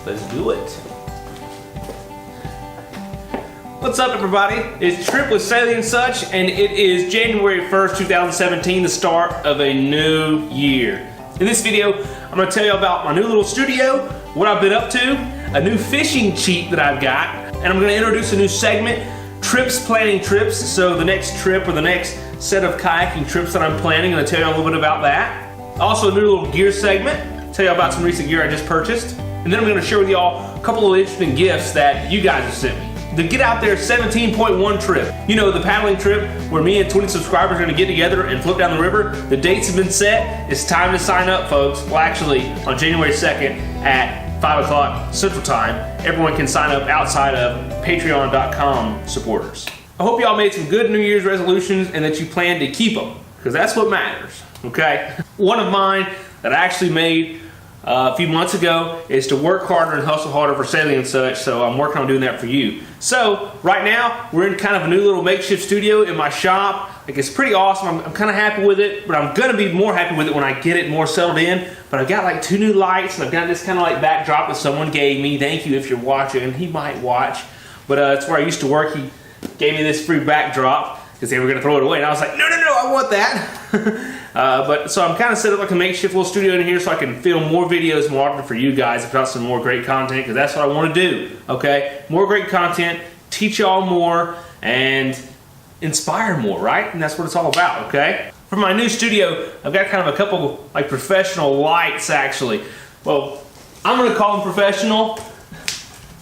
Let's do it. What's up, everybody? It's Trip with Sailing and Such, and it is January 1st, 2017, the start of a new year. In this video, I'm going to tell you about my new little studio, what I've been up to, a new fishing cheat that I've got, and I'm going to introduce a new segment, Trips Planning Trips. So the next trip or the next set of kayaking trips that I'm planning, I'm going to tell you a little bit about that. Also a new little gear segment, tell you about some recent gear I just purchased, and then I'm going to share with y'all a couple of interesting gifts that you guys have sent me. The Get Out There 17.1 trip. You know, the paddling trip where me and 20 subscribers are going to get together and float down the river. The dates have been set. It's time to sign up, folks. Well, actually, on January 2nd at 5 o'clock Central Time, everyone can sign up outside of Patreon.com supporters. I hope y'all made some good New Year's resolutions and that you plan to keep them, because that's what matters, okay? One of mine that I actually made a few months ago is to work harder and hustle harder for Sailing and Such, so I'm working on doing that for you. So right now we're in kind of a new little makeshift studio in my shop. Like, it's pretty awesome. I'm kind of happy with it, but I'm gonna be more happy with it when I get it more settled in. But I've got like 2 new lights, and I've got this kind of like backdrop that someone gave me. Thank you if you're watching. He might watch, but it's where I used to work. He gave me this free backdrop because they were gonna throw it away, and I was like, no, I want that. So I'm kind of set up like a makeshift little studio in here so I can film more videos more often for you guys, if not some more great content, because that's what I want to do, okay? More great content, teach y'all more, and inspire more, right? And that's what it's all about, okay? For my new studio, I've got kind of a couple like professional lights, actually. Well, I'm going to call them professional.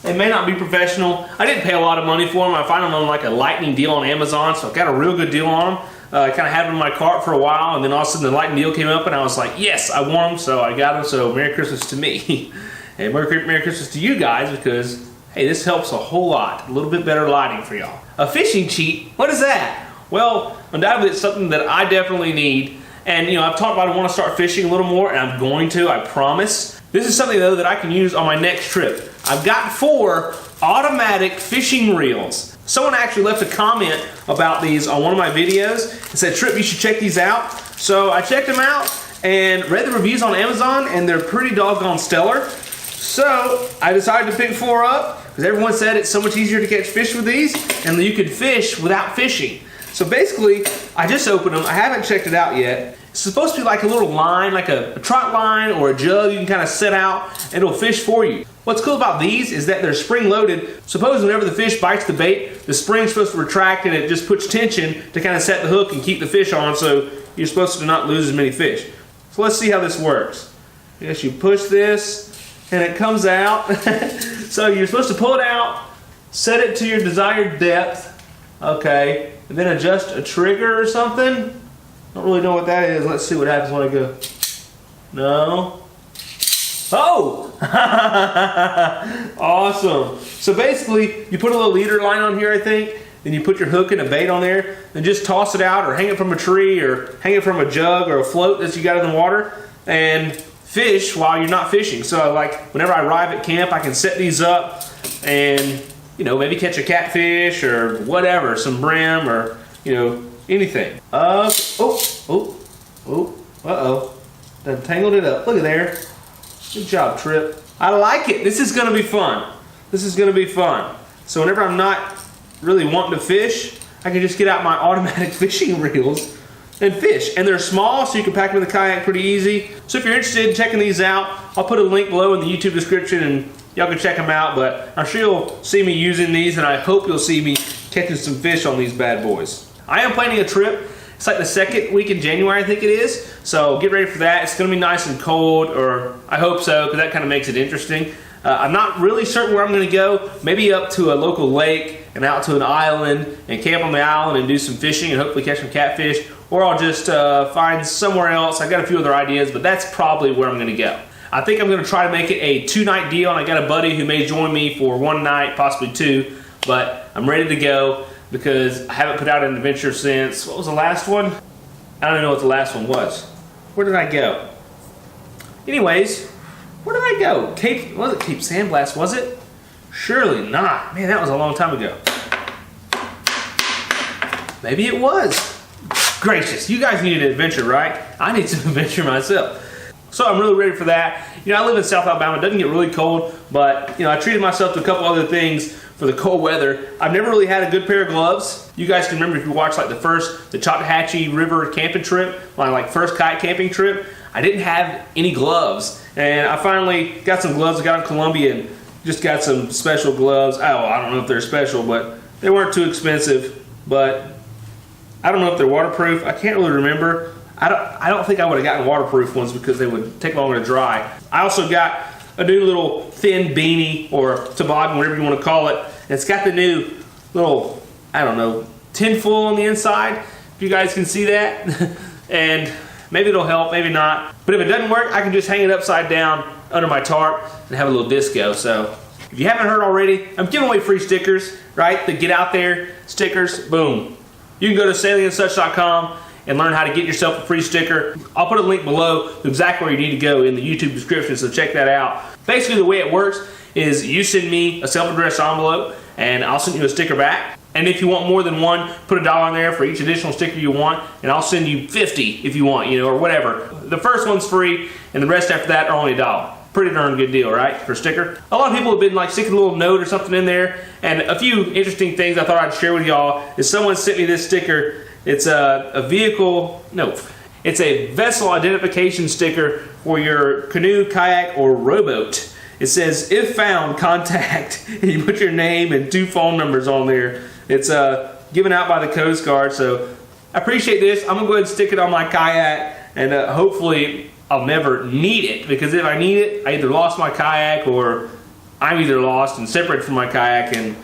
They may not be professional. I didn't pay a lot of money for them. I found them on like a lightning deal on Amazon, so I got a real good deal on them. I kind of had them in my cart for a while, and then all of a sudden the lightning deal came up, and I was like, yes, I want them, so I got them. So Merry Christmas to me. And Merry Christmas to you guys, because, hey, this helps a whole lot. A little bit better lighting for y'all. A fishing cheat, what is that? Well, undoubtedly it's something that I definitely need. And, you know, I've talked about I want to start fishing a little more, and I'm going to, I promise. This is something, though, that I can use on my next trip. I've got 4 automatic fishing reels. Someone actually left a comment about these on one of my videos and said, Trip, you should check these out. So I checked them out and read the reviews on Amazon, and they're pretty doggone stellar. So I decided to pick 4 up because everyone said it's so much easier to catch fish with these, and that you could fish without fishing. So basically, I just opened them. I haven't checked it out yet. It's supposed to be like a little line, like a trot line or a jug you can kind of set out, and it'll fish for you. What's cool about these is that they're spring loaded. Suppose whenever the fish bites the bait, the spring's supposed to retract and it just puts tension to kind of set the hook and keep the fish on, so you're supposed to not lose as many fish. So let's see how this works. I guess you push this and it comes out. So you're supposed to pull it out, set it to your desired depth, okay, and then adjust a trigger or something. Don't really know what that is. Let's see what happens when I go. No. Oh! Awesome. So basically, you put a little leader line on here, I think, then you put your hook and a bait on there, then just toss it out or hang it from a tree or hang it from a jug or a float that you got in the water and fish while you're not fishing. So like whenever I arrive at camp, I can set these up and, you know, maybe catch a catfish or whatever, some brim or, you know, anything. Uh-oh. Done tangled it up. Look at there. Good job, Trip. I like it. This is going to be fun. This is going to be fun. So whenever I'm not really wanting to fish, I can just get out my automatic fishing reels and fish. And they're small, so you can pack them in the kayak pretty easy. So if you're interested in checking these out, I'll put a link below in the YouTube description, and y'all can check them out. But I'm sure you'll see me using these, and I hope you'll see me catching some fish on these bad boys. I am planning a trip. It's like the 2nd week in January, I think it is. So get ready for that. It's going to be nice and cold, or I hope so, because that kind of makes it interesting. I'm not really certain where I'm going to go. Maybe up to a local lake and out to an island and camp on the island and do some fishing and hopefully catch some catfish. Or I'll just find somewhere else. I've got a few other ideas, but that's probably where I'm going to go. I think I'm going to try to make it a 2-night deal, and I got a buddy who may join me for 1 night, possibly 2. But I'm ready to go, because I haven't put out an adventure since, what was the last one? I don't even know what the last one was. Where did I go? Anyways, where did I go? Was it Cape Sandblast, was it? Surely not. Man, that was a long time ago. Maybe it was. Gracious, you guys need an adventure, right? I need some adventure myself. So I'm really ready for that. You know, I live in South Alabama. It doesn't get really cold, but you know, I treated myself to a couple other things for the cold weather. I've never really had a good pair of gloves. You guys can remember if you watched like the Chattahoochee River camping trip, my like first kayak camping trip, I didn't have any gloves. And I finally got some gloves. I got in Columbia and just got some special gloves. Oh, I don't know if they're special, but they weren't too expensive. But I don't know if they're waterproof. I can't really remember. I don't think I would have gotten waterproof ones because they would take longer to dry. I also got a new little thin beanie or toboggan, whatever you want to call it. And it's got the new little, I don't know, tinfoil on the inside, if you guys can see that. And maybe it'll help, maybe not. But if it doesn't work, I can just hang it upside down under my tarp and have a little disco. So if you haven't heard already, I'm giving away free stickers, right? The Get Out There stickers, boom. You can go to SaleyandSuch.com and learn how to get yourself a free sticker. I'll put a link below to exactly where you need to go in the YouTube description, so check that out. Basically the way it works is you send me a self-addressed envelope and I'll send you a sticker back. And if you want more than one, put $1 in there for each additional sticker you want, and I'll send you 50 if you want, you know, or whatever. The first one's free and the rest after that are only $1. Pretty darn good deal, right, for a sticker? A lot of people have been like sticking a little note or something in there, and a few interesting things I thought I'd share with y'all is someone sent me this sticker. It's it's a vessel identification sticker for your canoe, kayak, or rowboat. It says, if found, contact, and you put your name and 2 phone numbers on there. It's given out by the Coast Guard, so I appreciate this. I'm gonna go ahead and stick it on my kayak, and hopefully I'll never need it, because if I need it, I either lost my kayak or I'm either lost and separated from my kayak, and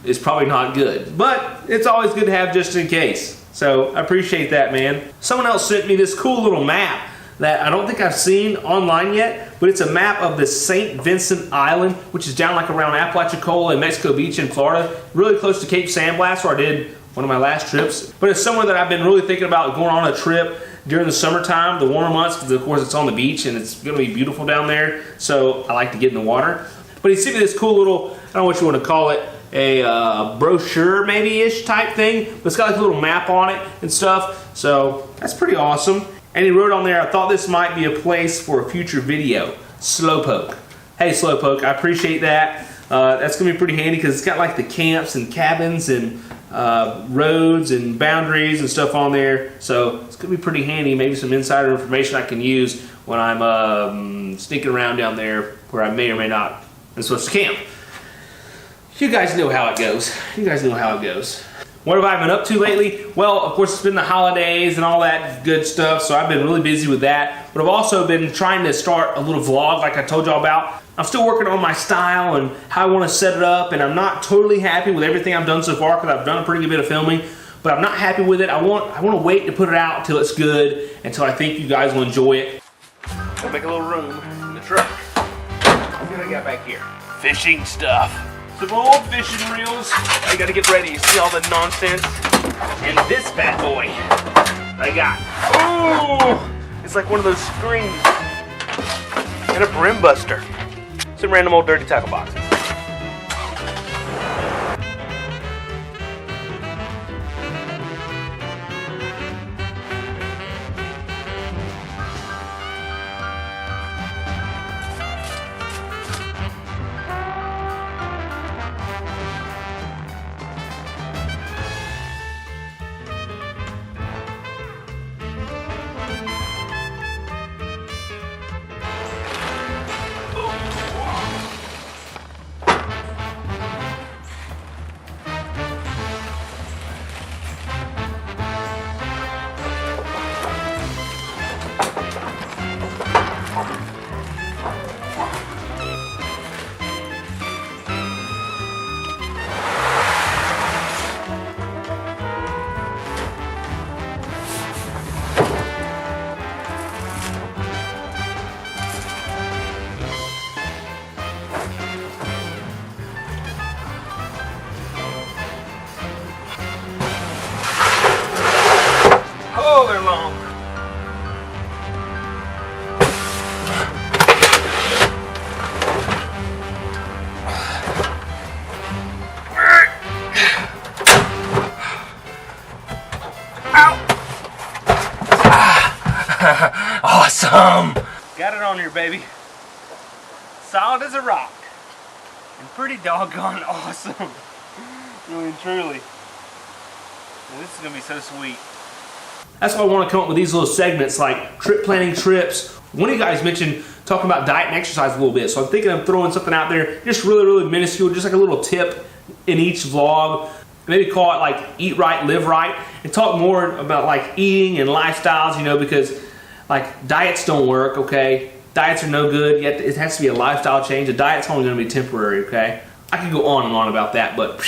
it's probably not good. But it's always good to have just in case. So I appreciate that, man. Someone else sent me this cool little map that I don't think I've seen online yet, but it's a map of the St. Vincent Island, which is down like around Apalachicola and Mexico Beach in Florida, really close to Cape San Blas, where I did one of my last trips. But it's somewhere that I've been really thinking about going on a trip during the summertime, the warmer months, because of course it's on the beach and it's gonna be beautiful down there, so I like to get in the water. But he sent me this cool little, I don't know what you want to call it, a brochure maybe-ish type thing, but it's got like a little map on it and stuff, so that's pretty awesome. And he wrote on there, I thought this might be a place for a future video, Slowpoke. Hey Slowpoke, I appreciate that. That's gonna be pretty handy because it's got like the camps and cabins and roads and boundaries and stuff on there, so it's gonna be pretty handy. Maybe some insider information I can use when I'm sneaking around down there where I may or may not am supposed to camp. You guys know how it goes. You guys know how it goes. What have I been up to lately? Well, of course, it's been the holidays and all that good stuff, so I've been really busy with that. But I've also been trying to start a little vlog like I told y'all about. I'm still working on my style and how I want to set it up, and I'm not totally happy with everything I've done so far because I've done a pretty good bit of filming, but I'm not happy with it. I want to wait to put it out until it's good, until I think you guys will enjoy it. I'll make a little room in the truck. What do I got back here? Fishing stuff. Some old fishing reels. I gotta get ready. You see all the nonsense? And this bad boy I got. Oh! It's like one of those screens. And a brim buster. Some random old dirty tackle boxes. solid as a rock. And pretty doggone awesome. Really and truly. Well, this is going to be so sweet. That's why I want to come up with these little segments like trip planning trips. One of you guys mentioned talking about diet and exercise a little bit, so I'm thinking of throwing something out there just really minuscule, just like a little tip in each vlog. Maybe call it like eat right, live right, and talk more about like eating and lifestyles, you know, because like diets don't work, okay? Diets are no good, yet it has to be a lifestyle change. A diet's only going to be temporary, okay? I could go on and on about that, but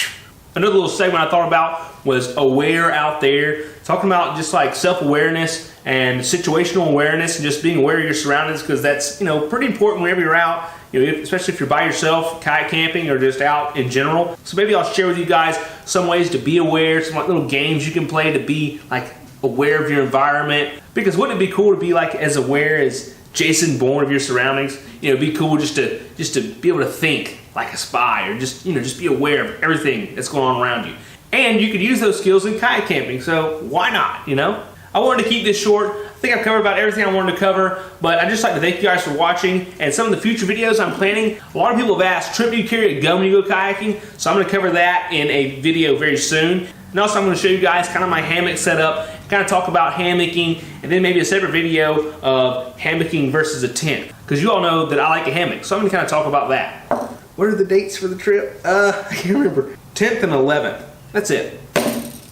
another little segment I thought about was aware out there, talking about just like self-awareness and situational awareness and just being aware of your surroundings, because that's, you know, pretty important whenever you're out, you know, especially if you're by yourself, kayak camping, or just out in general. So maybe I'll share with you guys some ways to be aware, some like little games you can play to be like aware of your environment. Because wouldn't it be cool to be like as aware as Jason Bourne of your surroundings? You know, it'd be cool just to be able to think like a spy, or just, you know, just be aware of everything that's going on around you. And you could use those skills in kayak camping, so why not, you know? I wanted to keep this short. I think I've covered about everything I wanted to cover, but I'd just like to thank you guys for watching. And some of the future videos I'm planning, a lot of people have asked, Trip, do you carry a gun when you go kayaking? So I'm going to cover that in a video very soon. And also I'm going to show you guys kind of my hammock setup, kind of talk about hammocking, and then maybe a separate video of hammocking versus a tent. Because you all know that I like a hammock, so I'm going to kind of talk about that. What are the dates for the trip? I can't remember. 10th and 11th. That's it.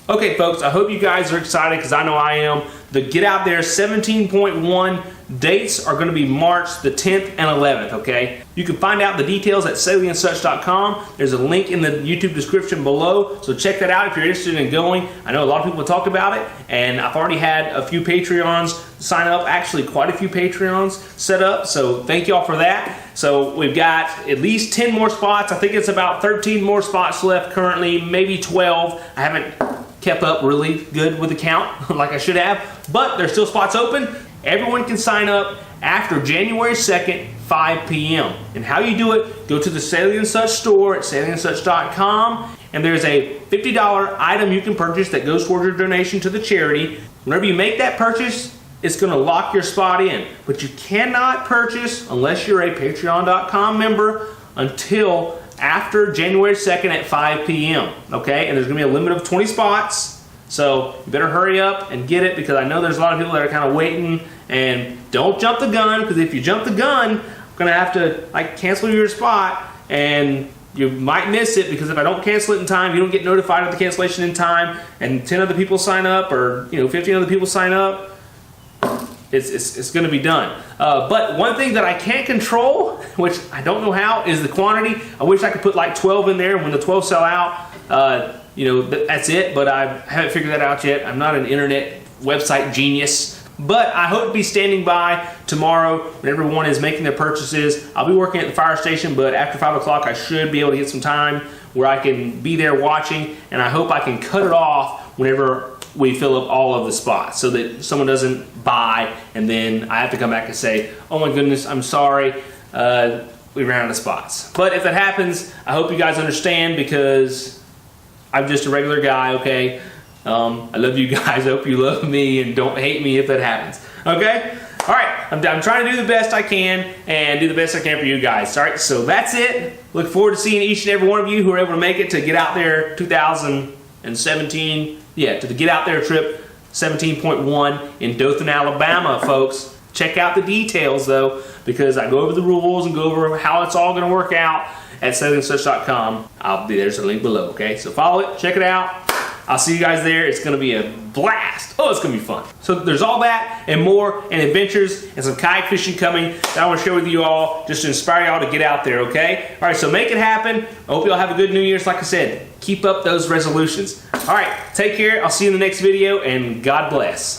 Okay, folks, I hope you guys are excited, because I know I am. The Get Out There 17.1 dates are going to be March the 10th and 11th, okay? You can find out the details at SailingandSuch.com. There's a link in the YouTube description below, so check that out if you're interested in going. I know a lot of people talk about it, and I've already had a few Patreons sign up, actually quite a few Patreons set up, so thank you all for that. So we've got at least 10 more spots. I think it's about 13 more spots left currently, maybe 12. I haven't kept up really good with the count like I should have, but there's still spots open. Everyone can sign up after January 2nd, 5 p.m. And how you do it, go to the Sailing and Such store at SailingandSuch.com, and there's a $50 item you can purchase that goes towards your donation to the charity. Whenever you make that purchase, it's going to lock your spot in, but you cannot purchase unless you're a Patreon.com member until after January 2nd at 5 p.m. Okay, and there's going to be a limit of 20 spots, so you better hurry up and get it, because I know there's a lot of people that are kind of waiting. And don't jump the gun, because if you jump the gun, I'm going to have to like cancel your spot, and you might miss it, because if I don't cancel it in time, you don't get notified of the cancellation in time, and 10 other people sign up, or 15 other people sign up, it's going to be done. But one thing that I can't control, which I don't know how, is the quantity. I wish I could put like 12 in there. When the 12 sell out, that's it. But I haven't figured that out yet. I'm not an internet website genius. But I hope to be standing by tomorrow when everyone is making their purchases. I'll be working at the fire station, but after 5 o'clock I should be able to get some time where I can be there watching, and I hope I can cut it off whenever we fill up all of the spots, so that someone doesn't buy and then I have to come back and say, oh my goodness, I'm sorry, we ran out of spots. But if that happens, I hope you guys understand, because I'm just a regular guy, okay? I love you guys. I hope you love me and don't hate me if that happens. Okay? All right. I'm trying to do the best I can and do the best I can for you guys. All right. So that's it. Look forward to seeing each and every one of you who are able to make it to Get Out There 2017. Yeah, to the Get Out There trip 17.1 in Dothan, Alabama, folks. Check out the details though, because I go over the rules and go over how it's all going to work out at SailingandSuch.com. There's a link below. Okay. So follow it. Check it out. I'll see you guys there. It's going to be a blast. Oh, it's going to be fun. So there's all that and more, and adventures and some kayak fishing coming that I want to share with you all, just to inspire y'all to get out there, okay? All right, so make it happen. I hope y'all have a good New Year's. Like I said, keep up those resolutions. All right, take care. I'll see you in the next video, and God bless.